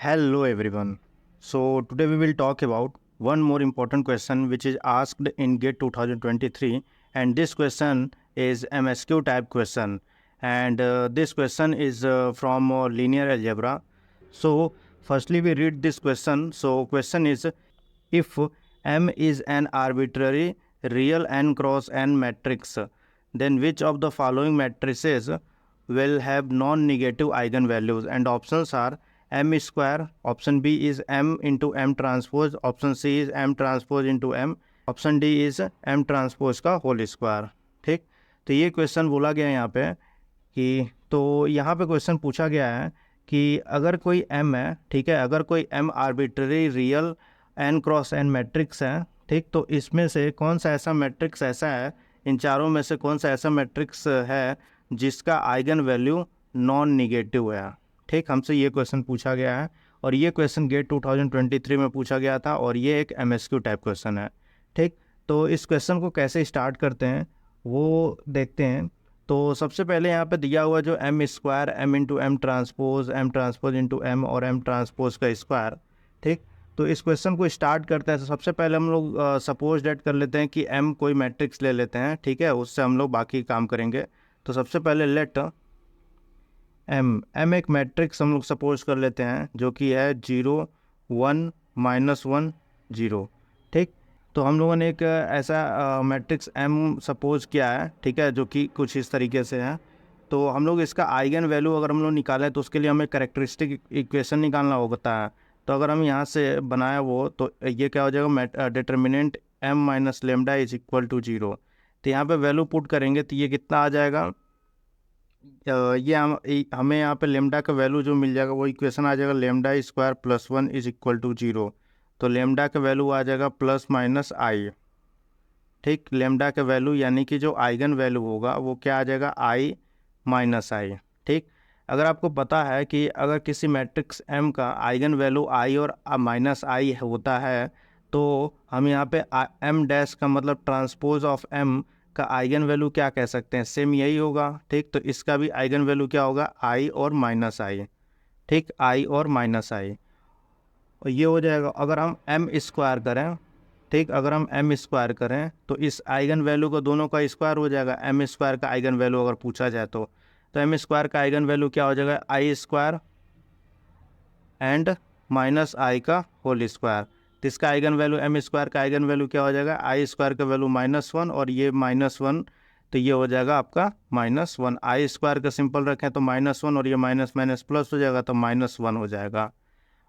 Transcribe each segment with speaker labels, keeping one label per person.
Speaker 1: Hello everyone. So today we will talk about one more important question which is asked in GATE 2023, and this question is MSQ type question, and this question is from linear algebra. So firstly we read this question. So question is, if M is an arbitrary real n cross n matrix, then which of the following matrices will have non-negative eigenvalues? And options are m square, option B is m into m transpose, option C is m transpose into m, option D is m transpose का whole square. ठीक, तो ये question बोला गया है यहाँ पे कि, तो यहाँ पे क्वेश्चन पूछा गया है कि अगर कोई m है, ठीक है, अगर कोई m arbitrary real n cross n matrix है, ठीक, तो इसमें से कौन सा ऐसा मैट्रिक्स ऐसा है, इन चारों में से कौन सा ऐसा मैट्रिक्स है जिसका आइगन वैल्यू नॉन निगेटिव है. ठीक, हमसे ये क्वेश्चन पूछा गया है और ये क्वेश्चन गेट 2023 में पूछा गया था और ये एक MSQ टाइप क्वेश्चन है. ठीक, तो इस क्वेश्चन को कैसे स्टार्ट करते हैं वो देखते हैं. तो सबसे पहले यहाँ पे दिया हुआ जो m square, m into M transpose into m और m ट्रांसपोज का स्क्वायर. ठीक, तो इस क्वेश्चन को स्टार्ट करते हैं. तो सबसे पहले हम लोग सपोज डेट कर लेते हैं कि m कोई मैट्रिक्स ले लेते हैं, ठीक है, उससे हम लोग बाकी काम करेंगे. तो सबसे पहले लेट m एक मैट्रिक्स हम लोग सपोज कर लेते हैं जो कि है 0 1 -1 0. ठीक, तो हम लोगों ने एक ऐसा मैट्रिक्स m सपोज किया है, ठीक है, जो कि कुछ इस तरीके से है. तो हम लोग इसका आइगन वैल्यू अगर हम लोग निकालें तो उसके लिए हमें कैरेक्टरिस्टिक इक्वेशन निकालना होता है. तो अगर हम यहाँ से बनाया वो, तो ये क्या हो जाएगा, determinant m minus lambda is equal to 0. तो यहाँ पे वैल्यू पुट करेंगे तो ये कितना आ जाएगा, ये हमें यहाँ पे लेमडा का वैल्यू जो मिल जाएगा वो इक्वेशन आ जाएगा lambda square plus 1 is equal to 0. तो लेमडा का वैल्यू आ जाएगा प्लस माइनस आई. ठीक, लेमडा का वैल्यू यानी कि जो आइगन वैल्यू होगा वो क्या आ जाएगा, आई माइनस आई. ठीक, अगर आपको पता है कि अगर किसी मैट्रिक्स m का आइगन वैल्यू आई और माइनस आई होता है तो हम यहाँ पे m डैश का मतलब ट्रांसपोज ऑफ m का आइगन वैल्यू क्या कह सकते हैं, सेम यही होगा. ठीक, तो इसका भी आइगन वैल्यू क्या होगा, आई और माइनस आई. ठीक, आई और माइनस आई, और ये हो जाएगा. अगर हम m स्क्वायर करें, ठीक, अगर हम m स्क्वायर करें तो इस आइगन वैल्यू को दोनों का स्क्वायर हो जाएगा. m स्क्वायर का आइगन वैल्यू अगर पूछा जाए तो m स्क्वायर का आइगन वैल्यू क्या हो जाएगा, आई स्क्वायर एंड माइनस आई का होल स्क्वायर. तो इसका आइगन वैल्यू m स्क्वायर का आइगन वैल्यू क्या हो जाएगा, आई स्क्वायर का वैल्यू -1 और ये -1, तो ये हो जाएगा आपका -1. आई स्क्वायर का सिंपल रखें तो -1 और ये माइनस माइनस प्लस हो जाएगा तो -1 हो जाएगा.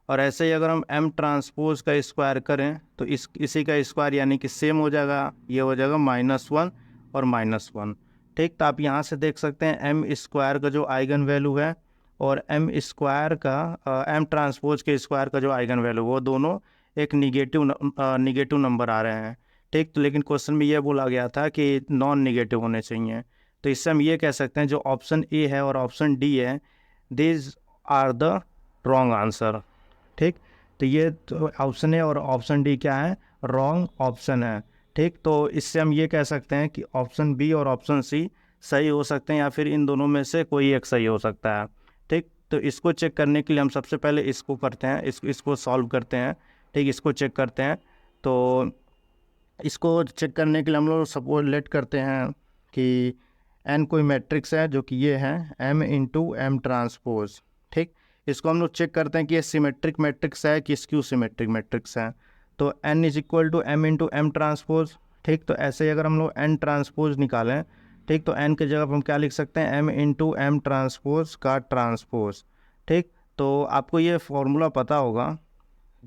Speaker 1: और ऐसे ही अगर हम m ट्रांसपोज का स्क्वायर करें तो इसी का स्क्वायर यानी कि सेम हो जाएगा, ये हो जाएगा -1 और -1. ठीक, तो आप यहाँ से देख सकते हैं m स्क्वायर का जो आइगन वैल्यू है और m स्क्वायर का m ट्रांसपोज के स्क्वायर का जो आइगन वैल्यू, वो दोनों एक निगेटिव नंबर आ रहे हैं. ठीक, तो लेकिन क्वेश्चन में ये बोला गया था कि नॉन निगेटिव होने चाहिए. तो इससे हम ये कह सकते हैं जो ऑप्शन ए है और ऑप्शन डी है, these are the wrong answer. ठीक, तो ये तो ऑप्शन ए और ऑप्शन डी क्या है, रॉन्ग ऑप्शन है. ठीक, तो इससे हम ये कह सकते हैं कि ऑप्शन बी और ऑप्शन सी सही हो सकते हैं या फिर इन दोनों में से कोई एक सही हो सकता है. ठीक, तो इसको चेक करने के लिए हम सबसे पहले इसको करते हैं, इसको सॉल्व करते हैं. ठीक, इसको चेक करते हैं. तो इसको चेक करने के लिए हम लोग सपोज लेट करते हैं कि n कोई मैट्रिक्स है जो कि ये है m इंटू एम ट्रांसपोज. ठीक, इसको हम लोग चेक करते हैं कि ये सिमेट्रिक मैट्रिक्स है कि स्क्यू सिमेट्रिक मैट्रिक्स है. तो n is equal to m into M transpose. ठीक, तो ऐसे ही अगर हम लोग n ट्रांसपोज निकालें, ठीक, तो n की जगह पर हम क्या लिख सकते हैं, m इंटू एम ट्रांसपोज का ट्रांसपोज. ठीक, तो आपको ये फॉर्मूला पता होगा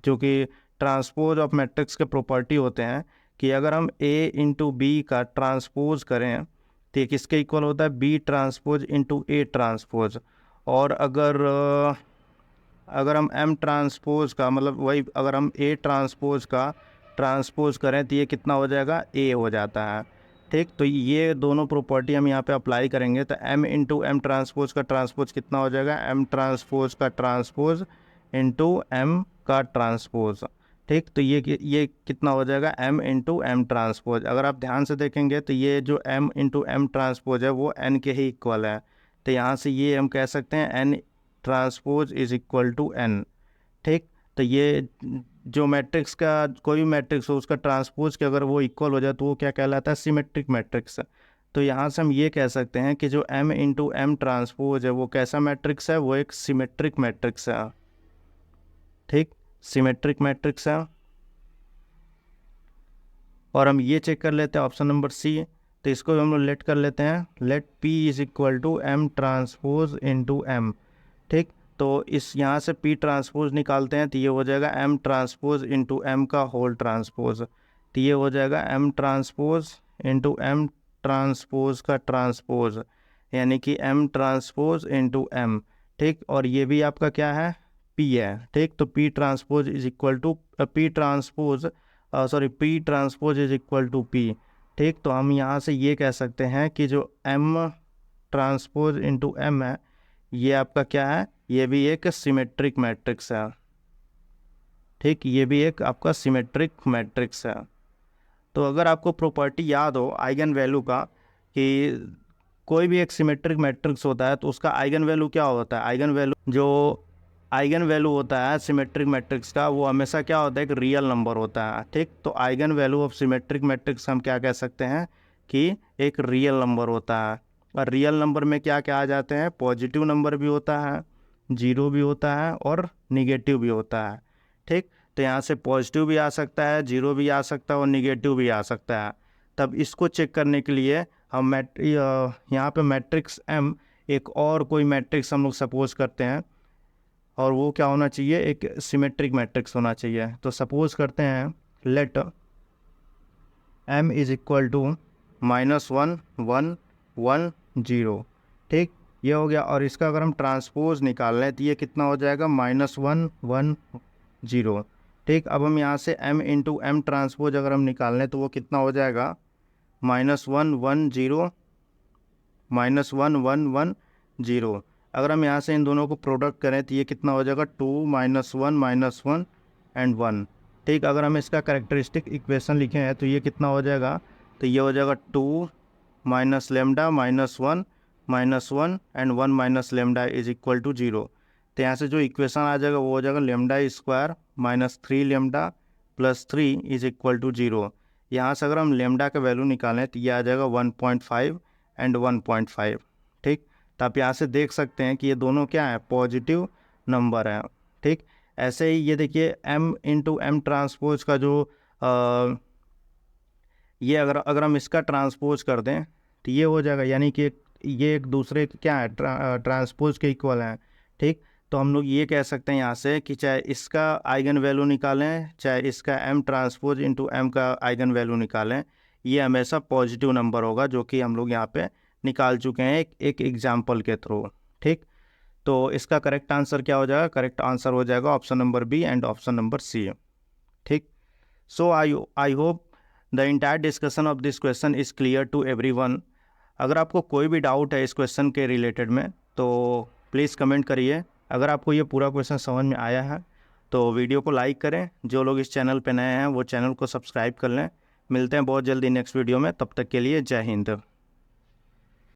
Speaker 1: जो कि ट्रांसपोज ऑफ मैट्रिक्स के प्रॉपर्टी होते हैं कि अगर हम a इंटू बी का ट्रांसपोज करें तो ये किसके इक्वल होता है, b transpose into a transpose. और अगर हम m ट्रांसपोज का मतलब वही अगर हम a ट्रांसपोज का ट्रांसपोज करें तो ये कितना हो जाएगा, a हो जाता है. ठीक, तो ये दोनों प्रॉपर्टी हम यहाँ पे अप्लाई करेंगे तो m इंटू एम ट्रांसपोज का ट्रांसपोज कितना हो जाएगा, m ट्रांसपोज का ट्रांसपोज इंटू m का ट्रांसपोज. ठीक, तो ये कितना हो जाएगा, m इंटू एम ट्रांसपोज. अगर आप ध्यान से देखेंगे तो ये जो m इंटू एम ट्रांसपोज है वो n के ही इक्वल है. तो यहाँ से ये हम कह सकते हैं n transpose is equal to n. ठीक। तो ये जो मैट्रिक्स का कोई भी मैट्रिक्स हो उसका ट्रांसपोज के अगर वो इक्वल हो जाए तो वो क्या कहलाता है, सिमेट्रिक मैट्रिक्स। तो यहाँ से हम ये कह सकते हैं कि जो m इंटू एम ट्रांसपोज है वो कैसा मैट्रिक्स है, वो एक सिमेट्रिक मैट्रिक्स है। ठीक, सिमेट्रिक मैट्रिक्स है। और हम ये चेक कर लेते हैं ऑप्शन नंबर सी। तो इसको भी हम लोग लेट कर लेते हैं, let P is equal to M transpose into M. ठीक, तो इस यहाँ से P ट्रांसपोज निकालते हैं तो ये हो जाएगा M ट्रांसपोज इंटू एम का होल ट्रांसपोज। तो ये हो जाएगा M transpose into M transpose का ट्रांसपोज, यानी कि M ट्रांसपोज इंटू एम। ठीक, और ये भी आपका क्या है, P है। ठीक, तो P transpose is equal to P transpose P transpose is equal to P। ठीक, तो हम यहाँ से ये कह सकते हैं कि जो M ट्रांसपोज इंटू एम है ये आपका क्या है, ये भी एक सिमेट्रिक मैट्रिक्स है। ठीक, ये भी एक आपका सिमेट्रिक मैट्रिक्स है। तो अगर आपको प्रॉपर्टी याद हो आइगन वैल्यू का, कि कोई भी एक सिमेट्रिक मैट्रिक्स होता है तो उसका आइगन वैल्यू क्या होता है, आइगन वैल्यू होता है सिमेट्रिक मैट्रिक्स का, वो हमेशा क्या होता है, एक रियल नंबर होता है। ठीक, तो eigen value of symmetric matrix हम क्या कह सकते हैं कि एक रियल नंबर होता है। और रियल नंबर में क्या क्या आ जाते हैं, पॉजिटिव नंबर भी होता है, जीरो भी होता है और निगेटिव भी होता है। ठीक, तो यहाँ से पॉजिटिव भी आ सकता है, जीरो भी आ सकता है और निगेटिव भी आ सकता है। तब इसको चेक करने के लिए हम यहाँ पे मैट्रिक्स M एक और कोई मैट्रिक्स हम लोग सपोज करते हैं, और वो क्या होना चाहिए, एक सिमेट्रिक मैट्रिक्स होना चाहिए। तो सपोज करते हैं let M is equal to -1 1 1 0। ठीक, ये हो गया। और इसका अगर हम ट्रांसपोज निकाल लें तो ये कितना हो जाएगा, -1 1 0। ठीक, अब हम यहाँ से M इंटू एम ट्रांसपोज अगर हम निकाल लें तो वो कितना हो जाएगा, -1 1 0 -1 1 1 0। अगर हम यहाँ से इन दोनों को प्रोडक्ट करें तो ये कितना हो जाएगा, 2 -1 -1 एंड 1। ठीक, अगर हम इसका कैरेक्टरिस्टिक इक्वेशन लिखें हैं तो ये कितना हो जाएगा, तो ये हो जाएगा 2 minus lambda -1 -1 and 1 minus lambda is equal to 0। तो यहाँ से जो इक्वेशन आ जाएगा वो हो जाएगा lambda square -3 lambda plus 3 is equal to 0। यहाँ से अगर हम लेमडा का वैल्यू निकालें तो ये आ जाएगा 1.5 एंड 1.5। ठीक, तो आप यहाँ से देख सकते हैं कि ये दोनों क्या है, पॉजिटिव नंबर है। ठीक, ऐसे ही ये देखिए M इंटू एम ट्रांसपोज का जो ये अगर हम इसका ट्रांसपोज कर दें तो ये हो जाएगा, यानी कि ये एक दूसरे क्या है, ट्रांसपोज के इक्वल हैं। ठीक, तो हम लोग ये कह सकते हैं यहाँ से कि चाहे इसका आइगन वैल्यू निकालें चाहे इसका M ट्रांसपोज इंटू एम का आइगन वैल्यू निकालें, ये हमेशा पॉजिटिव नंबर होगा, जो कि हम लोग यहाँ पे निकाल चुके हैं एक एग्जाम्पल के थ्रू। ठीक, तो इसका करेक्ट आंसर क्या हो जाएगा, करेक्ट आंसर हो जाएगा option number B and option number C. ठीक, so I hope the entire discussion of this question is clear to everyone. अगर आपको कोई भी डाउट है इस क्वेश्चन के रिलेटेड में तो प्लीज़ कमेंट करिए। अगर आपको ये पूरा क्वेश्चन समझ में आया है तो वीडियो को लाइक करें, जो लोग इस चैनल पे नए हैं वो चैनल को सब्सक्राइब कर लें। मिलते हैं बहुत जल्दी नेक्स्ट वीडियो में, तब तक के लिए जय हिंद।